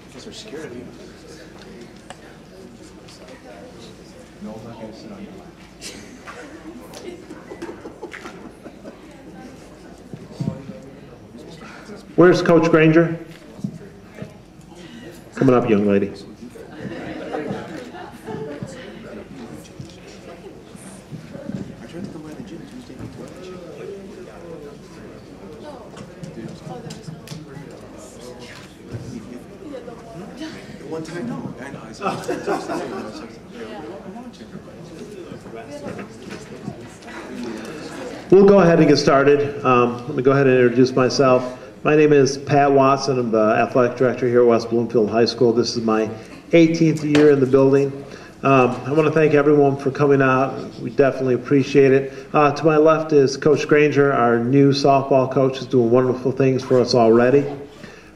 Because they're scared of you. No, I'm not going to sit on your lap. Where's Coach Granger? Coming up, young lady. One time, no. I know. We'll go ahead and get started. Let me go ahead and introduce myself. My name is Pat Watson. I'm the athletic director here at West Bloomfield High School. This is my 18th year in the building. I want to thank everyone for coming out. We definitely appreciate it. To my left is Coach Granger, our new softball coach, who's doing wonderful things for us already.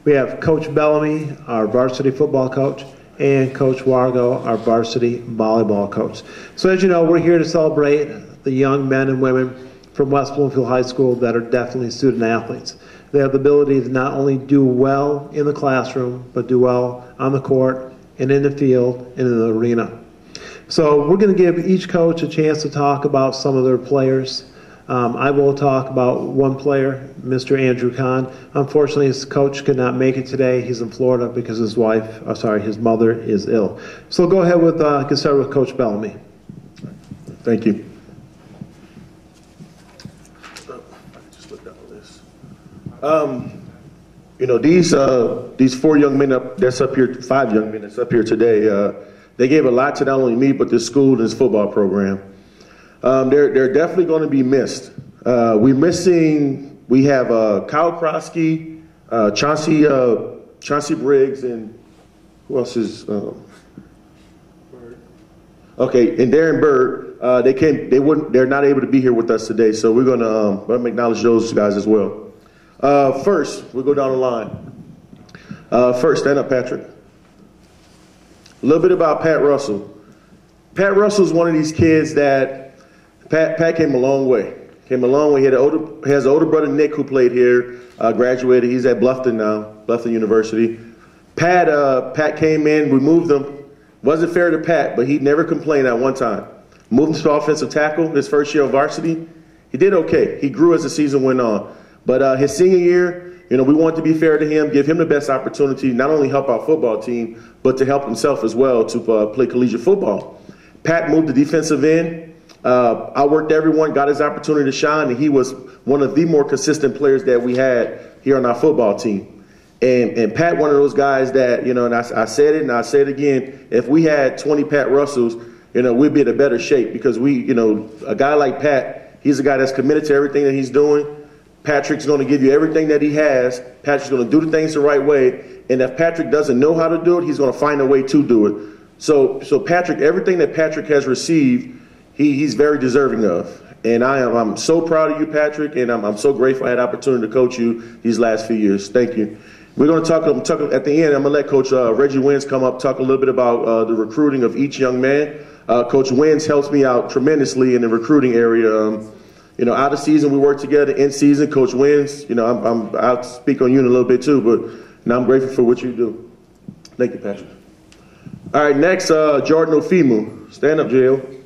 We have Coach Bellamy, our varsity football coach, and Coach Wargo, our varsity volleyball coach. So as you know, we're here to celebrate the young men and women from West Bloomfield High School that are definitely student athletes. They have the ability to not only do well in the classroom, but do well on the court and in the field and in the arena. So we're going to give each coach a chance to talk about some of their players. I will talk about one player, Mr. Andrew Kahn. Unfortunately, his coach could not make it today. He's in Florida because his mother is ill. So go ahead with, get started with Coach Bellamy. Thank you. Just look down on this. You know, these four young men that's up here, 5 young men that's up here today, they gave a lot to not only me, but the school and this football program. They're definitely going to be missed. We have Kyle Krosky, Chauncey Briggs, and who else is? Okay, and Darren Bird. They're not able to be here with us today, so we're going to acknowledge those guys as well. First, we'll go down the line. First, stand up, Patrick. A little bit about Pat Russell. Pat Russell is one of these kids that Pat came a long way. He has an older brother, Nick, who played here, graduated. He's at Bluffton now, Bluffton University. Pat came in, we moved him. Wasn't fair to Pat, but he never complained at one time. Moved him to offensive tackle his first year of varsity. He did okay. He grew as the season went on. But his senior year, you know, we wanted to be fair to him, give him the best opportunity, not only help our football team, but to help himself as well to play collegiate football. Pat moved to defensive end. Outworked everyone, got his opportunity to shine, and he was one of the more consistent players that we had here on our football team. And Pat, one of those guys that, you know, and I said it and I say it again, if we had 20 Pat Russells, you know, we'd be in a better shape because a guy like Pat, he's a guy that's committed to everything that he's doing. Patrick's going to give you everything that he has. Patrick's going to do the things the right way. And if Patrick doesn't know how to do it, he's going to find a way to do it. So Patrick, everything that Patrick has received, he's very deserving of. And I'm so proud of you, Patrick, and I'm so grateful I had the opportunity to coach you these last few years. Thank you. We're going to talk at the end. I'm going to let Coach Reggie Wins come up, talk a little bit about the recruiting of each young man. Coach Wins helps me out tremendously in the recruiting area. You know, out of season we work together. In season, Coach Wins. You know, I'll speak on you in a little bit too, but now I'm grateful for what you do. Thank you, Patrick. All right, next, Jordan Ofimu. Stand up, JL.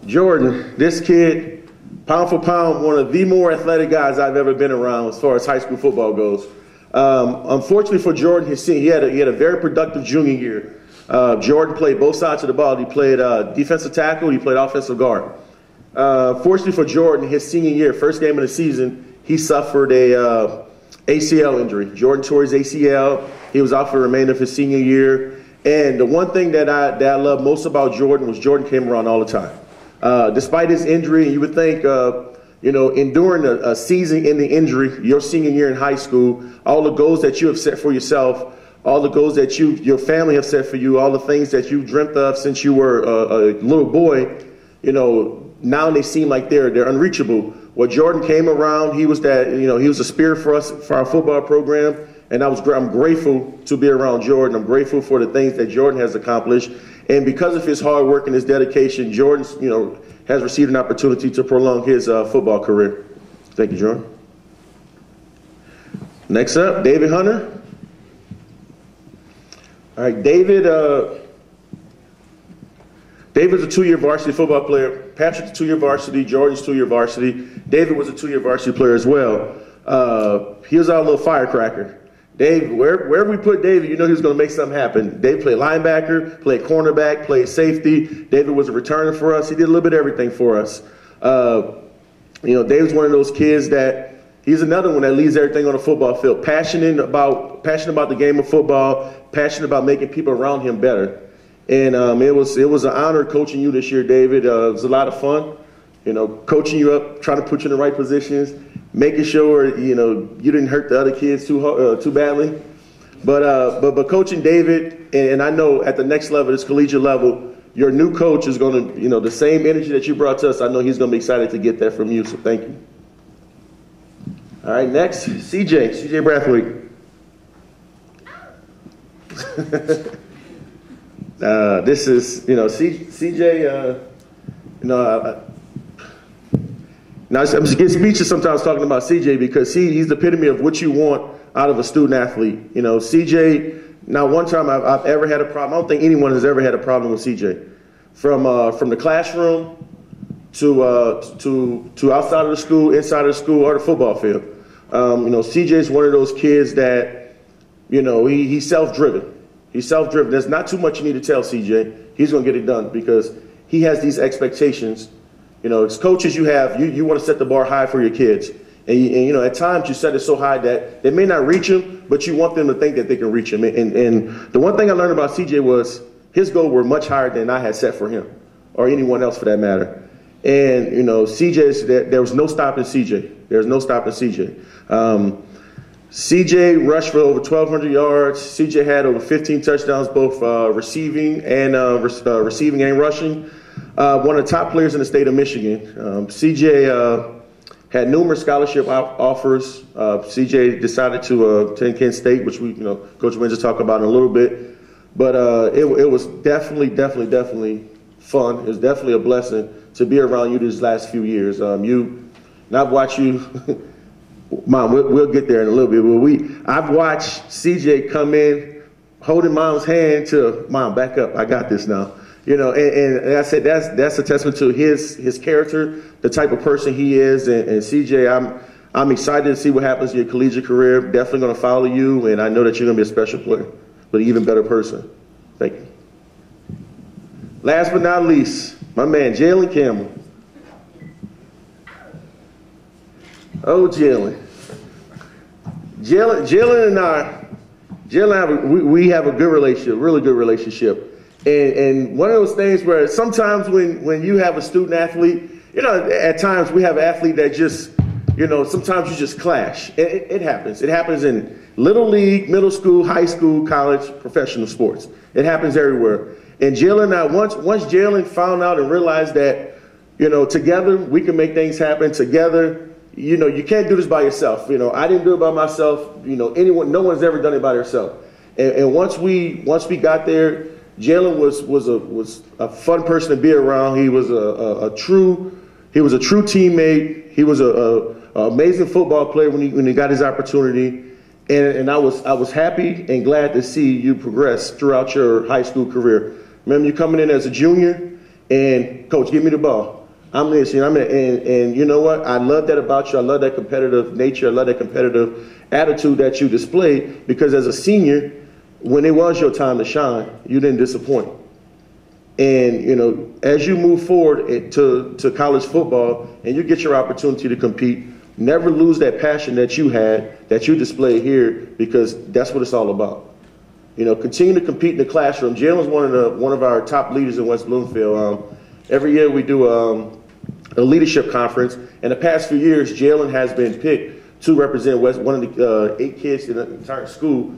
Jordan, this kid, pound for pound, one of the more athletic guys I've ever been around as far as high school football goes. Unfortunately for Jordan, he had a very productive junior year. Jordan played both sides of the ball. He played defensive tackle. He played offensive guard. Fortunately for Jordan, his senior year, first game of the season, he suffered a ACL injury. Jordan tore his ACL. He was out for the remainder of his senior year. And the one thing that I love most about Jordan was Jordan came around all the time. Despite his injury, you would think, enduring a season in the injury, your senior year in high school, all the goals that you have set for yourself, all the goals that your family have set for you, all the things that you dreamt of since you were a little boy, you know, now they seem like they're unreachable. Well, Jordan came around. He was a spirit for us, for our football program, and I'm grateful to be around Jordan. I'm grateful for the things that Jordan has accomplished, and because of his hard work and his dedication, Jordan, has received an opportunity to prolong his football career. Thank you, Jordan. Next up, David Hunter. All right, David's a 2-year varsity football player. Patrick's a 2-year varsity. Jordan's 2-year varsity. David was a 2-year varsity player as well. He was our little firecracker. Dave, wherever we put David, you know he was going to make something happen. Dave played linebacker, played cornerback, played safety. David was a returner for us. He did a little bit of everything for us. David's one of those kids that he's another one that leaves everything on the football field. Passionate about the game of football, passionate about making people around him better. And it was an honor coaching you this year, David. It was a lot of fun, coaching you up, trying to put you in the right positions, making sure you didn't hurt the other kids too badly. But coaching David, and I know at the next level, this collegiate level, your new coach is going to, the same energy that you brought to us. I know he's going to be excited to get that from you. So thank you. All right, next, CJ Brathwaite. This is, CJ, now I'm just getting speeches sometimes talking about CJ because he's the epitome of what you want out of a student athlete. CJ, now one time I've ever had a problem. I don't think anyone has ever had a problem with CJ. From the classroom to outside of the school, inside of the school, or the football field. CJ is one of those kids that, he's self-driven. He's self-driven. There's not too much you need to tell CJ. He's going to get it done because he has these expectations. As coaches, you want to set the bar high for your kids. And at times you set it so high that they may not reach him, but you want them to think that they can reach him. And the one thing I learned about CJ was his goals were much higher than I had set for him or anyone else for that matter. And, CJ, there was no stopping CJ. There's no stopping CJ. CJ rushed for over 1,200 yards. CJ had over 15 touchdowns, both receiving and rushing. One of the top players in the state of Michigan. CJ had numerous scholarship offers. CJ decided to attend Kent State, which Coach Wins will talk about in a little bit. But it was definitely fun. It was definitely a blessing to be around you these last few years. I've watched you. Mom, we'll get there in a little bit. But I've watched CJ come in, holding Mom's hand to Mom, back up. I got this now. And I said that's a testament to his character, the type of person he is. And CJ, I'm excited to see what happens in your collegiate career. Definitely going to follow you, and I know that you're going to be a special player, but an even better person. Thank you. Last but not least, my man Jalen Campbell. Oh, Jalen and I, we have a good relationship, really good relationship. And one of those things where sometimes when you have a student athlete, at times we have an athlete that just, sometimes you just clash. It happens. It happens in little league, middle school, high school, college, professional sports. It happens everywhere. And Jalen and I, once Jalen found out and realized that, together we can make things happen together. You can't do this by yourself. I didn't do it by myself. No one's ever done it by themselves. And once we got there, Jalen was a fun person to be around. He was a true teammate. He was a amazing football player when he got his opportunity. And I was happy and glad to see you progress throughout your high school career. Remember you coming in as a junior and coach, give me the ball. I'm listening. And you know what? I love that about you. I love that competitive nature. I love that competitive attitude that you display because as a senior, when it was your time to shine, you didn't disappoint. And, as you move forward to college football and you get your opportunity to compete, never lose that passion that you had, that you displayed here because that's what it's all about. Continue to compete in the classroom. Jalen's one of our top leaders in West Bloomfield. Every year we do a leadership conference. In the past few years, Jalen has been picked to represent one of the 8 kids in the entire school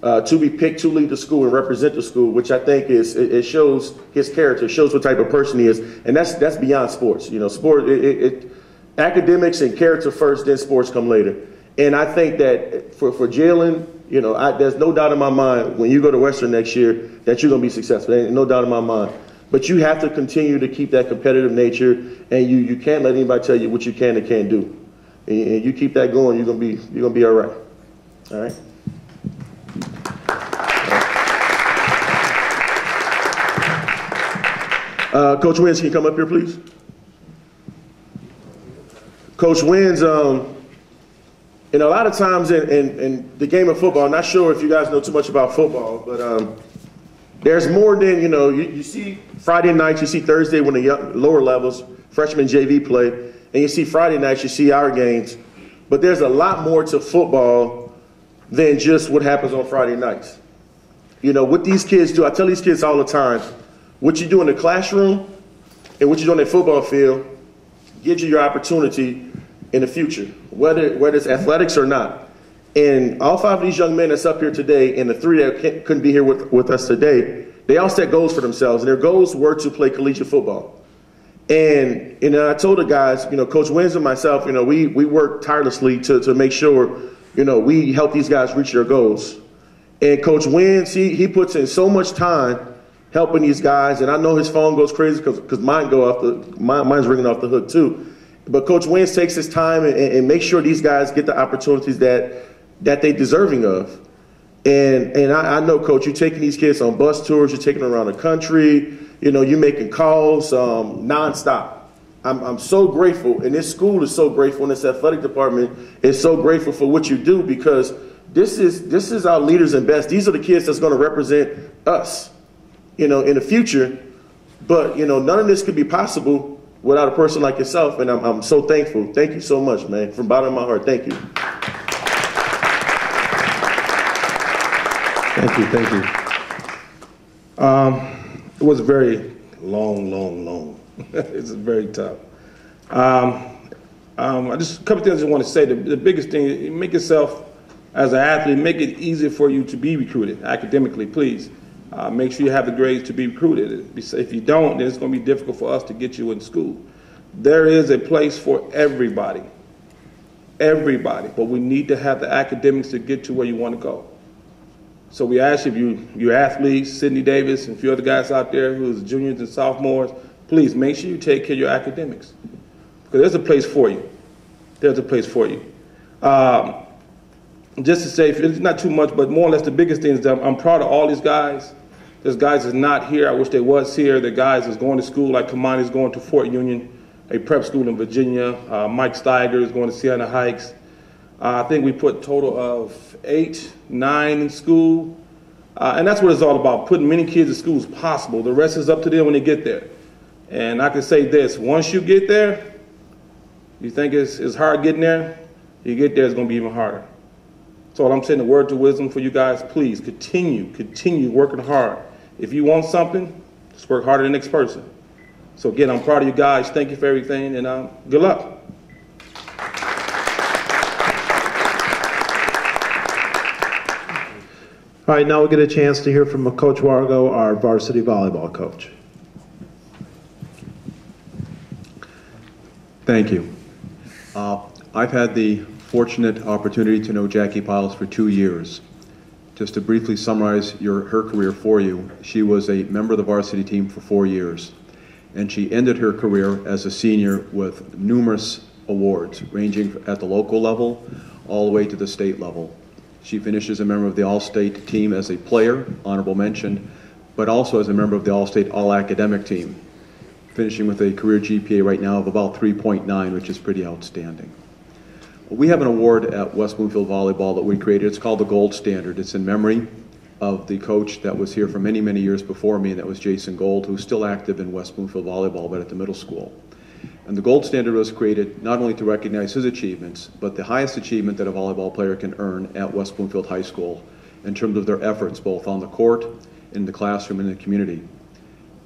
to be picked to lead the school and represent the school, which I think it shows his character, shows what type of person he is, and that's beyond sports. Sport, academics and character first, then sports come later. And I think that for Jalen, there's no doubt in my mind when you go to Western next year that you're going to be successful. There's no doubt in my mind. But you have to continue to keep that competitive nature, and you can't let anybody tell you what you can and can't do. And you keep that going, you're gonna be all right. All right. Coach Wins, can you come up here, please? Coach Wins, a lot of times in the game of football, I'm not sure if you guys know too much about football, but there's more than, you see Friday nights, you see Thursday when the lower levels, freshman JV play, and you see Friday nights, you see our games. But there's a lot more to football than just what happens on Friday nights. What these kids do, I tell these kids all the time, what you do in the classroom and what you do on the football field gives you your opportunity in the future, whether it's athletics or not. And all 5 of these young men that's up here today, and the 3 that couldn't be here with us today, they all set goals for themselves, and their goals were to play collegiate football. And I told the guys, Coach Wins and myself, we work tirelessly to make sure, we help these guys reach their goals. And Coach Wins, he puts in so much time helping these guys, and I know his phone goes crazy because mine's ringing off the hook too. But Coach Wins takes his time and makes sure these guys get the opportunities that they're deserving of. And I know, Coach, you're taking these kids on bus tours, you're taking them around the country, you're making calls nonstop. I'm so grateful, and this school is so grateful, and this athletic department is so grateful for what you do, because this is our leaders and best. These are the kids that's going to represent us, in the future. But, none of this could be possible without a person like yourself, and I'm so thankful. Thank you so much, man. From the bottom of my heart, thank you. Thank you. It was very long. It's very tough. Just a couple things I want to say. The biggest thing, make yourself, as an athlete, make it easier for you to be recruited academically, please. Make sure you have the grades to be recruited. If you don't, then it's going to be difficult for us to get you in school. There is a place for everybody, but we need to have the academics to get to where you want to go. So we ask you, if you're athletes, Sidney Davis and a few other guys out there who's juniors and sophomores, please make sure you take care of your academics, because there's a place for you. There's a place for you. Just to say, it's not too much, but more or less the biggest thing is that I'm proud of all these guys. There's guys that's not here. I wish they was here. The guys that's going to school, like Kamani's going to Fort Union, a prep school in Virginia. Mike Steiger is going to Siena Heights. I think we put a total of 8, 9 in school. And that's what it's all about, putting many kids in school as possible. The rest is up to them when they get there. And I can say this, once you get there, you think it's hard getting there, you get there, it's going to be even harder. So I'm saying, a word to wisdom for you guys, please continue working hard. If you want something, just work harder than the next person. So again, I'm proud of you guys. Thank you for everything, and good luck. All right, now we'll get a chance to hear from Coach Wargo, our varsity volleyball coach. Thank you. I've had the fortunate opportunity to know Jackie Piles for 2 years. Just to briefly summarize her career for you, she was a member of the varsity team for 4 years, and she ended her career as a senior with numerous awards, ranging at the local level all the way to the state level. She finished as a member of the All-State team as a player, honorable mention, but also as a member of the All-State All-Academic team, finishing with a career GPA right now of about 3.9, which is pretty outstanding. We have an award at West Bloomfield Volleyball that we created. It's called the Gold Standard. It's in memory of the coach that was here for many, many years before me, and that was Jason Gold, who's still active in West Bloomfield Volleyball, but at the middle school. And the Gold Standard was created not only to recognize his achievements, but the highest achievement that a volleyball player can earn at West Bloomfield High School in terms of their efforts both on the court, in the classroom, and in the community.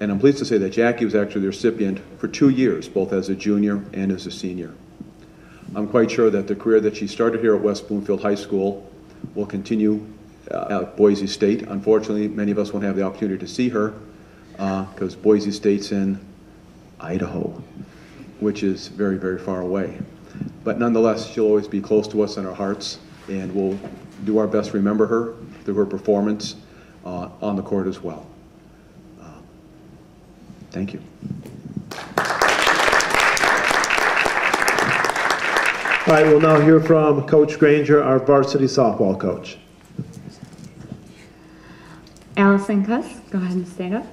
And I'm pleased to say that Jackie was actually the recipient for 2 years, both as a junior and as a senior. I'm quite sure that the career that she started here at West Bloomfield High School will continue at Boise State. Unfortunately, many of us won't have the opportunity to see her because Boise State's in Idaho, which is very, very far away. But nonetheless, she'll always be close to us in our hearts, and we'll do our best to remember her through her performance on the court as well. Thank you. All right, we'll now hear from Coach Granger, our varsity softball coach. Allison Cuss, go ahead and stand up.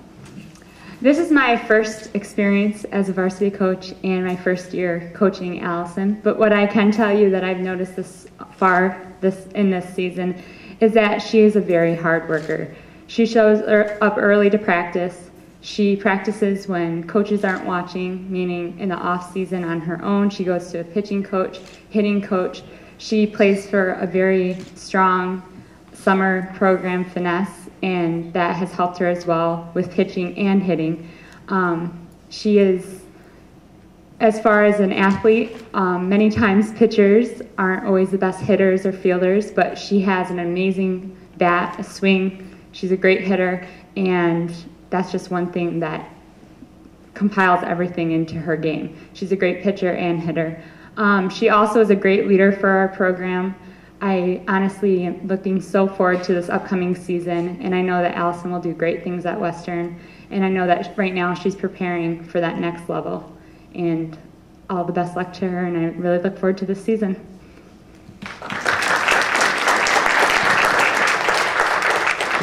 This is my first experience as a varsity coach and my first year coaching Allison. But what I can tell you that I've noticed in this season is that she is a very hard worker. She shows up early to practice. She practices when coaches aren't watching, meaning in the off season on her own. She goes to a pitching coach, hitting coach. She plays for a very strong summer program, Finesse, and that has helped her as well with pitching and hitting. She is, as far as an athlete, many times pitchers aren't always the best hitters or fielders, but she has an amazing bat, a swing. She's a great hitter, and that's just one thing that compiles everything into her game. She's a great pitcher and hitter. She also is a great leader for our program. I honestly am looking so forward to this upcoming season, and I know that Allison will do great things at Western, and I know that right now she's preparing for that next level. And all the best luck to her, and I really look forward to this season.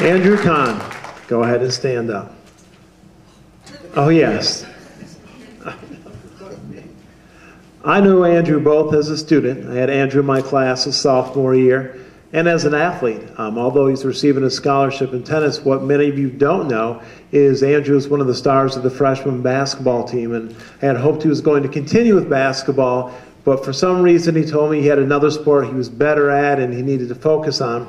Andrew Kahn, go ahead and stand up. Oh, yes. I knew Andrew both as a student. I had Andrew in my class his sophomore year, and as an athlete. Although he's receiving a scholarship in tennis, what many of you don't know is Andrew is one of the stars of the freshman basketball team, and I had hoped he was going to continue with basketball, but for some reason he told me he had another sport he was better at and he needed to focus on.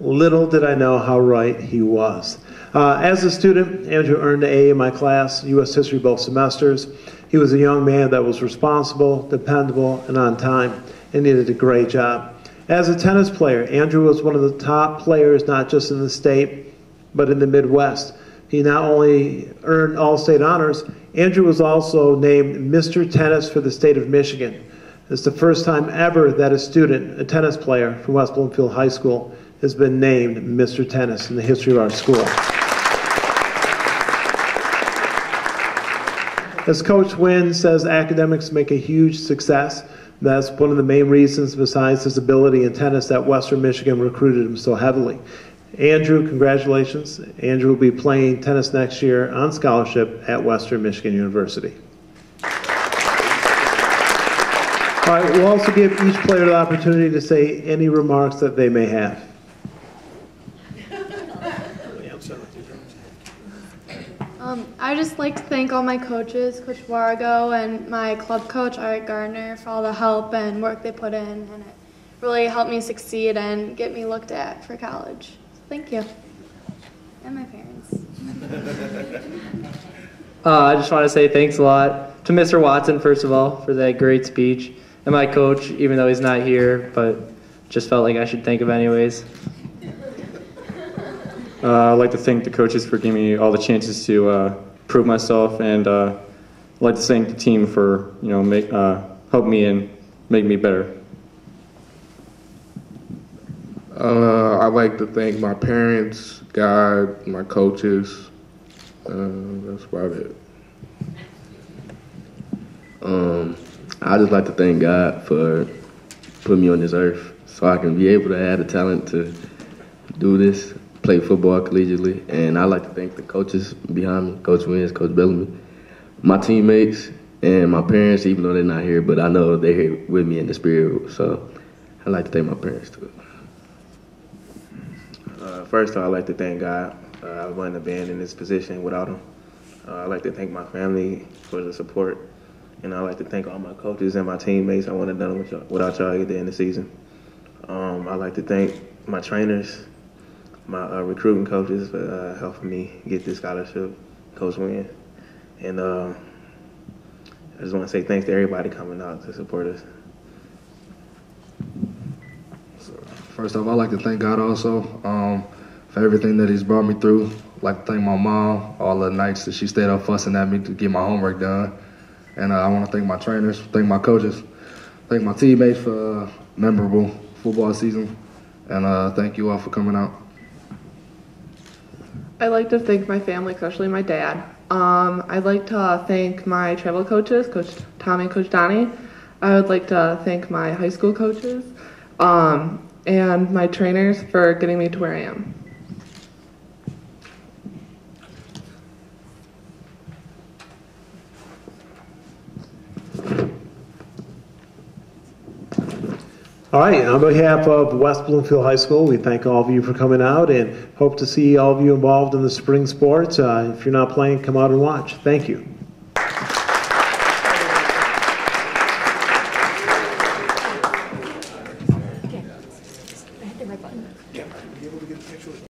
Little did I know how right he was. As a student, Andrew earned an A in my class, U.S. History both semesters. He was a young man that was responsible, dependable, and on time, and he did a great job. As a tennis player, Andrew was one of the top players, not just in the state, but in the Midwest. He not only earned all-state honors, Andrew was also named Mr. Tennis for the state of Michigan. It's the first time ever that a student, a tennis player from West Bloomfield High School, has been named Mr. Tennis in the history of our school. As Coach Wynn says, academics make a huge success. That's one of the main reasons, besides his ability in tennis, that Western Michigan recruited him so heavily. Andrew, congratulations. Andrew will be playing tennis next year on scholarship at Western Michigan University. All right, we'll also give each player the opportunity to say any remarks that they may have. I'd just like to thank all my coaches, Coach Wargo and my club coach, Art Gardner, for all the help and work they put in, and it really helped me succeed and get me looked at for college. So thank you. And my parents. I just want to say thanks a lot to Mr. Watson, first of all, for that great speech, and my coach, even though he's not here, but just felt like I should thank him anyways. I'd like to thank the coaches for giving me all the chances to prove myself, and I'd like to thank the team for help me and make me better. I'd like to thank my parents, God, my coaches. That's about it. I just like to thank God for putting me on this earth so I can be able to have the talent to do this, play football collegiately. And I'd like to thank the coaches behind me, Coach Wins, Coach Bellamy, my teammates, and my parents, even though they're not here, but I know they're here with me in the spirit. So I'd like to thank my parents too. First of all, I'd like to thank God. I wouldn't have been in this position without him. I'd like to thank my family for the support. And I'd like to thank all my coaches and my teammates. I wouldn't have done it without y'all at the end of the season. I'd like to thank my trainers, my recruiting coaches for helping me get this scholarship, Coach Wynn. And I just want to say thanks to everybody coming out to support us. First off, I'd like to thank God also for everything that he's brought me through. I'd like to thank my mom, all the nights that she stayed up fussing at me to get my homework done. And I want to thank my trainers, thank my coaches, thank my teammates for a memorable football season. And thank you all for coming out. I'd like to thank my family, especially my dad. I'd like to thank my travel coaches, Coach Tommy and Coach Donnie. I would like to thank my high school coaches and my trainers for getting me to where I am. All right, on behalf of West Bloomfield High School, we thank all of you for coming out and hope to see all of you involved in the spring sports. If you're not playing, come out and watch. Thank you.